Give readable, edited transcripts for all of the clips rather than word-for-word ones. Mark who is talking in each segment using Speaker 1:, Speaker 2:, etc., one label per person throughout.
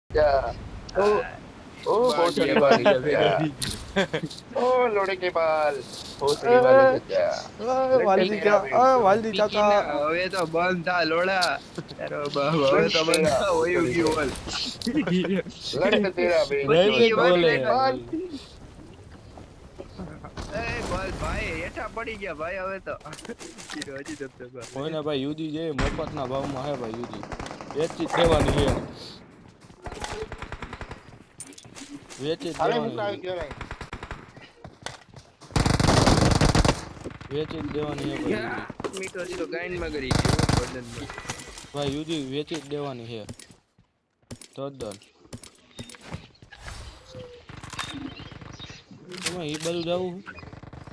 Speaker 1: Ya. Oh, oh, भोसड़ी वाली चचा। Oh, लोड़े के बाल। भोसड़ी वाले चचा। लड्डू
Speaker 2: વાલજી
Speaker 1: तेरा
Speaker 2: ક્યાં
Speaker 1: भेंटू।
Speaker 2: વાલજી
Speaker 3: પીકી
Speaker 2: ચાચા
Speaker 3: ના હવે તો બંધ થા લોડા તારો બાપ હવે
Speaker 1: लड्डू
Speaker 3: તો બંધ
Speaker 1: तेरा
Speaker 3: થા વયું
Speaker 1: भोसड़ी
Speaker 3: ગયું
Speaker 1: के।
Speaker 3: બોલ
Speaker 1: लड्डू तेरा
Speaker 2: રહી
Speaker 1: भेंटू।
Speaker 2: ને
Speaker 3: પતી
Speaker 2: જ
Speaker 3: ગયું
Speaker 2: બોલે
Speaker 3: બસ
Speaker 1: बाल।
Speaker 3: એ બસ ભાઈ હેઠા પડી ગયા ભાઈ હવે તો હજી દબદબા
Speaker 2: કોઈને ભાઈ યુજી જે મફતના ભાવમાં હે ભાઈ યુજી વેચી જ દેવાની છે વેચી જ
Speaker 1: हाले
Speaker 2: દેવાની
Speaker 1: मुका
Speaker 2: છે
Speaker 1: आवी गयो नहीं।
Speaker 2: વેચી જ દેવાની છે ભાઈ યુજી
Speaker 3: મીઠો હજી તો ગાઈન માં કરી ગયો બર્ડન માં
Speaker 2: ભાઈ યુજી વેચી જ દેવાની છે તદ્દન તમે એ બાજુ જાવું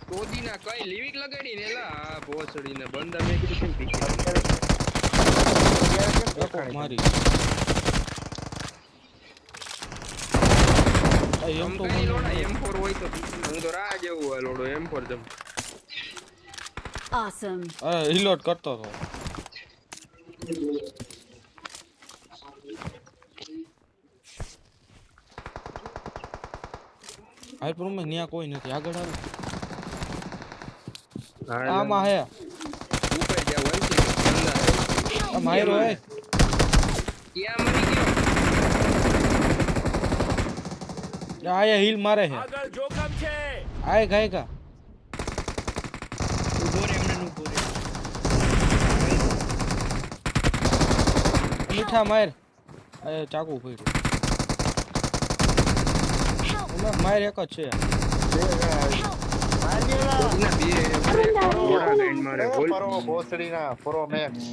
Speaker 3: ટોદી ના કઈ લિવિક લગાડી ને એલા આ ભોસડી ને બંદા મેં કીધું કેમ પીકી
Speaker 1: यार केम
Speaker 2: ડકો
Speaker 1: देखाणी
Speaker 2: મારી આ એમ તો
Speaker 3: કઈ
Speaker 2: મને
Speaker 3: લોડા M4 હોય તો હું તો રાહ જેવું આ લોડો M4 જમ
Speaker 4: Awesome.
Speaker 2: રિલોડ કરતો હતો હાઈ પ્રો માં ન્યા કોઈ નથી આગળ આવે આમાં હે
Speaker 3: ઉપર જા વંશી બંદા
Speaker 2: આ માયરો હે
Speaker 3: ક્યાં મરી ગયો
Speaker 2: આયા હીલ મારે છે
Speaker 5: આગળ જોખમ છે
Speaker 2: આય ગાય કા
Speaker 3: ઉભો રે એમને નું ઉભો રે
Speaker 2: મીઠા માર આ ચાકુ ફોડ્યું ઓલા માર એક જ છે
Speaker 3: ટોદીના બે ઘોડા ગાઈન મારે બોલ
Speaker 1: ફરો ભોસડી ના ફરો મેક્સ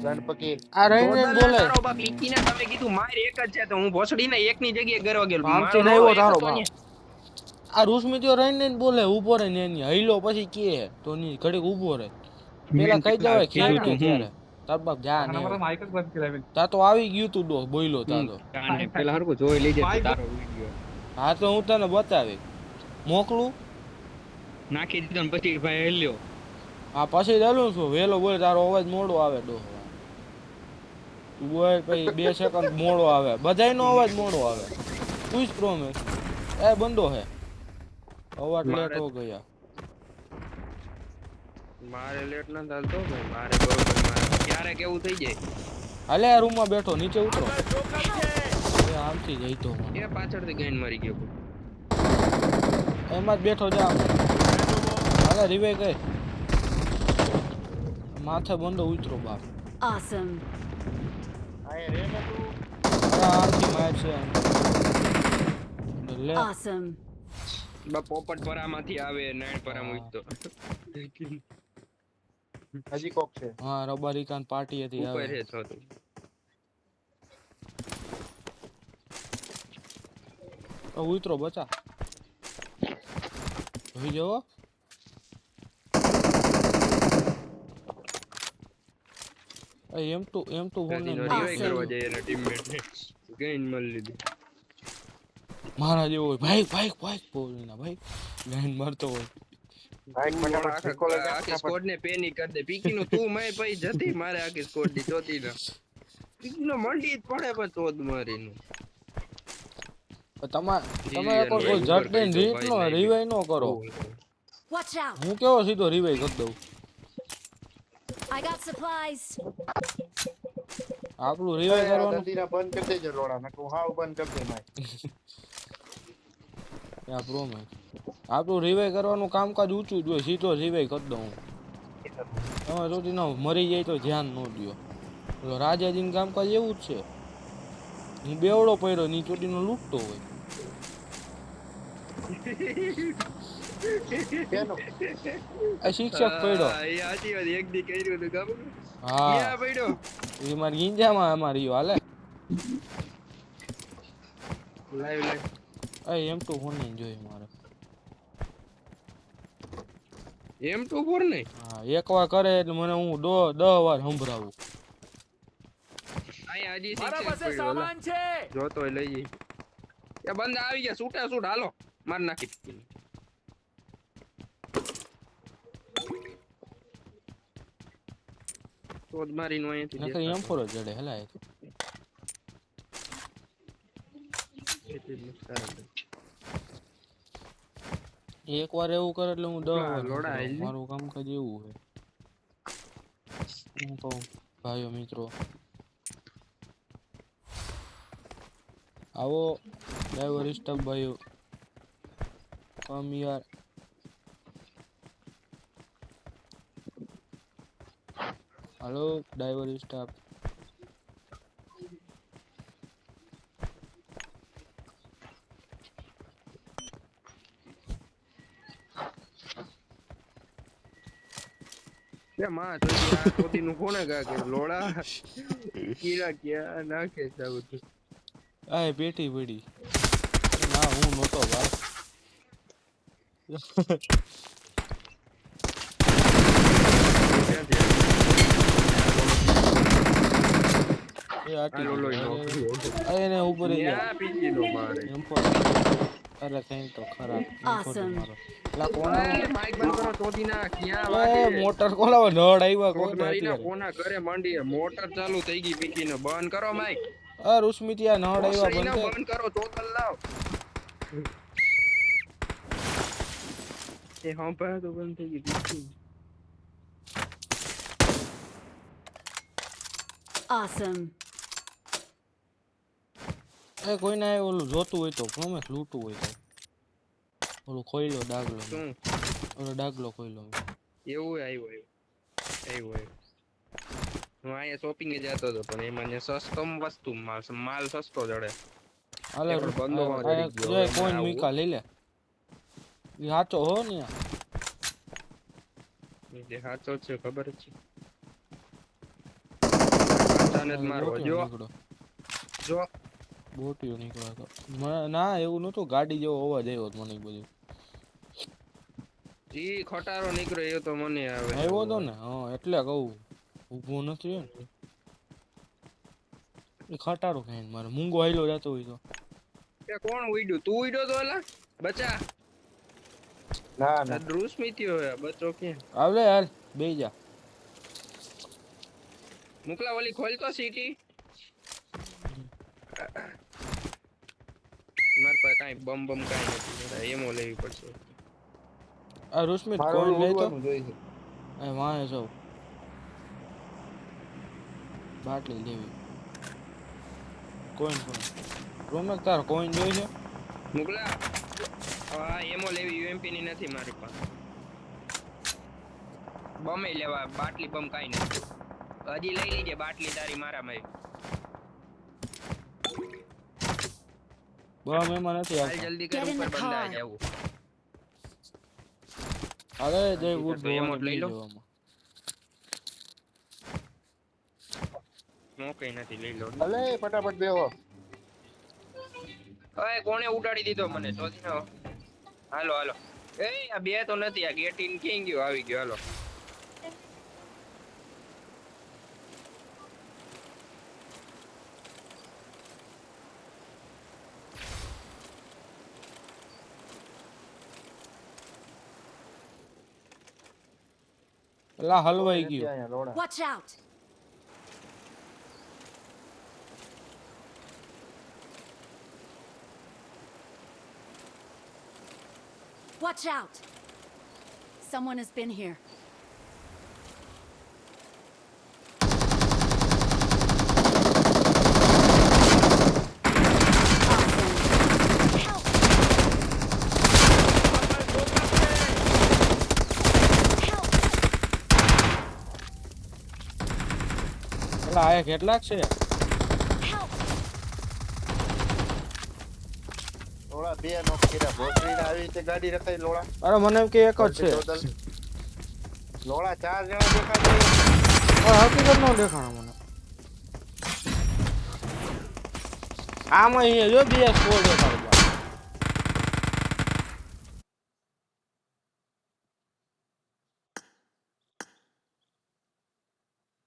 Speaker 1: ગણપતિ
Speaker 2: આ રહીને બોલે
Speaker 3: તારો બાપ પીકીને તમે કીધું માર એક જ છે તો હું ભોસડીને એકની જગ્યાએ ગરવા ગયો
Speaker 2: આમથી
Speaker 3: મારો
Speaker 2: નહી
Speaker 3: એક
Speaker 2: તારો
Speaker 3: હતો
Speaker 2: બાપ
Speaker 3: ને.
Speaker 2: આ રૂસમિત્યો રહીને બોલે ઊભો રહે ને એની હઈલો પછી કે તો ની ઘડીક ઊભો રહે પેલા કઈ દેવાય ખેલ ને ત્યારે તાર બાપ જા ને તા તો આવી ગયું તું દો બોયલો તા તો
Speaker 3: કાને પેલા હરકો જોઈ લેજે તારો વિડિયો
Speaker 2: હા તો હું તને બતાવી મોકલું
Speaker 3: નાખી દીધો ને પછી ભાઈ હેલ્યો
Speaker 2: હા પછી ચાલું છું વેલો બોલે તારો અવાજ મોડો આવે ડો તું બોલ પછી 2 સેકન્ડ મોડો આવે બધાયનો અવાજ મોડો આવે પૂછ પ્રોમિસ એ બંદો હે અવાજ લેટ હો ગયા
Speaker 3: મારે લેટ ના ચાલતો ભાઈ મારે બરોબર મારે ક્યારે કેવું થઈ જાય
Speaker 2: હાલે આ રૂમમાં બેઠો નીચે ઉતરો
Speaker 5: આગળ જોખમ છે
Speaker 2: એ આમથી જઈ તો મને
Speaker 3: એ પાછળથી ગાઈન મારી ગયો
Speaker 2: એમાં જ બેઠો જા હાલે રિવાઈ ગઈ માથે બંદો ઉતરો બાપ
Speaker 4: Awesome.
Speaker 1: આય રે ને તું
Speaker 2: અરે આમથી માર છે લે
Speaker 4: Awesome.
Speaker 3: બા પોપટ પરામાંથી આવે નાઈન પરા મૂકતો
Speaker 1: હજી કોક છે
Speaker 2: હા રબારીકાન પાર્ટી હતી
Speaker 3: ઉપર
Speaker 2: આવે
Speaker 3: છે છો તો
Speaker 2: ઉતરો બચા જોઈ જવો એમ તો
Speaker 3: ગાડીનો રિવાઈ કરવા જઈએ એના ટીમમેટ ને ગાઈન મારી લીધી
Speaker 2: મારા જેવો હોય ભાઈ ભાઈ ભાઈ બોલીના ભાઈ ગાઈન મારતો હોય
Speaker 1: બાઈક ફટાફટ નિકોલ
Speaker 3: આખી સ્કોડ ને પેનિક કરી દે પીકી નું તું મેં પછી જતી મારે આખી સ્કોડ ની ચોથી ના પીકી નો મંડી જ પડે પણ ચોદ મારી નું
Speaker 2: તમે કોઈ જટ દઈને રીત નો રિવાઈ નો કરો
Speaker 4: Watch out.
Speaker 2: હું કેવો સીધો રિવાઈ કરી દઉં
Speaker 4: I got supplies.
Speaker 2: આપણું રિવાઈ કરવાનું
Speaker 1: દંદીના બંધ કરી દેજો લોડા નકર હાવ બંધ કરી દે માય
Speaker 2: આ પ્રોમે આપણું રિવાઈ કરવાનું કામકાજ ઊંચું જ હોય સીધો રિવાઈ કરી દઉં તમે સુધી ના મરી જાય તો ધ્યાન ન દો ઓલો રાજાજીનું કામકાજ એવું જ છે હું બેવડો પડ્યો ની ચોટીનો લૂંટતો હોય
Speaker 1: કેનો
Speaker 2: આ શિક્ષક પડ્યો
Speaker 3: એ આજી વાત એક દી કર્યું તો કામ
Speaker 2: હા
Speaker 3: ક્યાં પડ્યો
Speaker 2: એ મારી ગીંજામાં અમારી હાલે
Speaker 3: લાઈવ
Speaker 2: એમ તો ફોન નહીં જોઈએ મારે
Speaker 3: એમ ટુ 4 નહીં
Speaker 2: હા એક વાર કરે એટલે મને હું 10 વાર સંભળાવું
Speaker 3: આયા હજી
Speaker 5: મારા
Speaker 3: શિક્ષક
Speaker 5: પાસે
Speaker 3: પડ્યો
Speaker 5: સામાન છે
Speaker 3: જોતો લઈ જઈ એ બંદા આવી ગયા છૂટા છૂટ હાલો માર નાખી ચોદ મારીનો અહીંયાથી
Speaker 2: નકર એમ ફોર જડે હલાય એક વાર એવું કરે એટલે હું 10 વાર
Speaker 3: લોડા
Speaker 2: કરું.
Speaker 3: હાલી.
Speaker 2: મારું કામકાજ એવું છે. હું કહું ભાઈઓ મિત્રો, આવો ડ્રાઈવર સ્ટાફ ભાઈઓ, કમ યાર. હાલો ડ્રાઈવર સ્ટાફ.
Speaker 3: કે માં તો આ તોતી નું કોને ગા કે લોડા કીડા ક્યાં નાખે છે આ બધું.
Speaker 2: આ પેટી પડી. ના હું નહોતો ભાઈ. એ આટી
Speaker 3: આ લોલોય
Speaker 2: ગયો.
Speaker 3: નોકરી ઓઢે.
Speaker 2: આ એને ઉપર જ જા.
Speaker 3: ન્યા પીજી નો મારે.
Speaker 2: એમ્પો અરે કઈ તો ખરાબ
Speaker 4: Awesome.
Speaker 2: લા કોના
Speaker 3: માઈક બંધ કરો તોતી ના ક્યાં
Speaker 2: એ
Speaker 3: વાગે
Speaker 2: મોટર કોલાવો નડ આવ્યા કોઈ
Speaker 3: મારીના
Speaker 2: અત્યારે.
Speaker 3: કોના ઘરે માંડી મોટર ચાલુ થઈ ગઈ પીકી નો બંધ કરો માઈક
Speaker 2: આ રૂસ્મિતી આ નડ આવ્યા
Speaker 3: ઓસરીનો
Speaker 2: બંધ
Speaker 3: બંધ કરો તો લાવ એ હા પા તો બંધ થઈ ગઈ પીકી
Speaker 4: Awesome.
Speaker 2: એ કોઈને ઓલું જોતું હોય તો ગમે લૂંટવું હોય તો ઓલું ખોઈલો ડાગલો
Speaker 3: શું
Speaker 2: ઓલો ડાગલો ખોઈલો
Speaker 3: એવું આવ્યું હું અહીંયા શોપિંગ જતો હતો પણ એમાં ને સસ્તો વસ્તુ માલ સસ્તો જડે
Speaker 2: હાલે
Speaker 3: એ પણ બંધોમાં જડી ગયો.
Speaker 2: જો કોઈન મીકા લઈ લે ઈ હાચો હો ને
Speaker 3: જે સાચો છે ખબર જ છે આને જ મારવો જો જો
Speaker 2: બોટીઓ નીકળ્યો તો ના એવું નતું ગાડી જેવો અવાજ આવ્યો હતો મને બધું
Speaker 3: ઈ ખટારો નીકળ્યો એ તો મને આવે
Speaker 2: આવ્યો તો ને હા એટલે કહું ઊભો નથી ને એ ખટારો ખાઈને મારે મૂંગો હાઈલો જતો હોય તો
Speaker 3: કે કોણ ઉડ્યું તું ઉડ્યો તો એલા બચા
Speaker 1: ના ના
Speaker 3: દ્રુસ્મિતી હોય બચો ક્યાં
Speaker 2: આવલે હાલ બેહી જા
Speaker 3: મુકલા ઓલી ખોલ તો સીટી માર પાસે કાઈ બમ કાઈ નથી એમો લેવી પડશે
Speaker 2: આ રૂસ્મિત
Speaker 1: મારે
Speaker 2: કોઈન લઈ તો
Speaker 1: ઉડવાનું જોઈએ
Speaker 2: એ વાંહે સૌ બાટલી લેવી કોઈન રોનક તાર કોઈન જોઈ છે
Speaker 3: મુકલા હા એમો લેવી યુએમપી ની નથી મારી પાસે બમે લેવા બાટલી બમ કાઈ નથી હજી લઈ લીજે બાટલી તારી મારામાં
Speaker 2: બમ એમાં નથી
Speaker 3: હાલ
Speaker 2: આવતા
Speaker 3: જલ્દી કર
Speaker 4: Get in
Speaker 3: ઉપર
Speaker 4: the
Speaker 3: બંધા
Speaker 4: car.
Speaker 3: જાવું
Speaker 2: અરે જય
Speaker 3: તો
Speaker 2: ગુડ
Speaker 3: એમો લઈ લો.
Speaker 2: લેવામાં
Speaker 3: મોકઈ નથી લઈ લો
Speaker 1: અલે ફટાફટ બેહો
Speaker 3: ઓય કોણે ઉડાડી દીધો મને જોતી ન હાલો એ આ બે તો નથી આ ગેટ ઇન ક્યાં ગયો આવી ગયો હાલો
Speaker 2: પેલા હલવાઈ ગયું
Speaker 1: અહીંયા લોડા
Speaker 4: Watch out. Watch out. Someone has been here. Awesome. Help. Help.
Speaker 2: પેલા આયા કેટલાક છે
Speaker 4: Help.
Speaker 1: લોડા બે નોક કર્યા ભોસડીને આવી રીતે ગાડી રખાઈ લોડા
Speaker 2: અરે મને એમ કે એક જ છે
Speaker 1: લોડા 4 જણા દેખાય
Speaker 2: હકીકત નો દેખાણો મને આમાં અહીંયા જો બે સ્કોર દેખાડો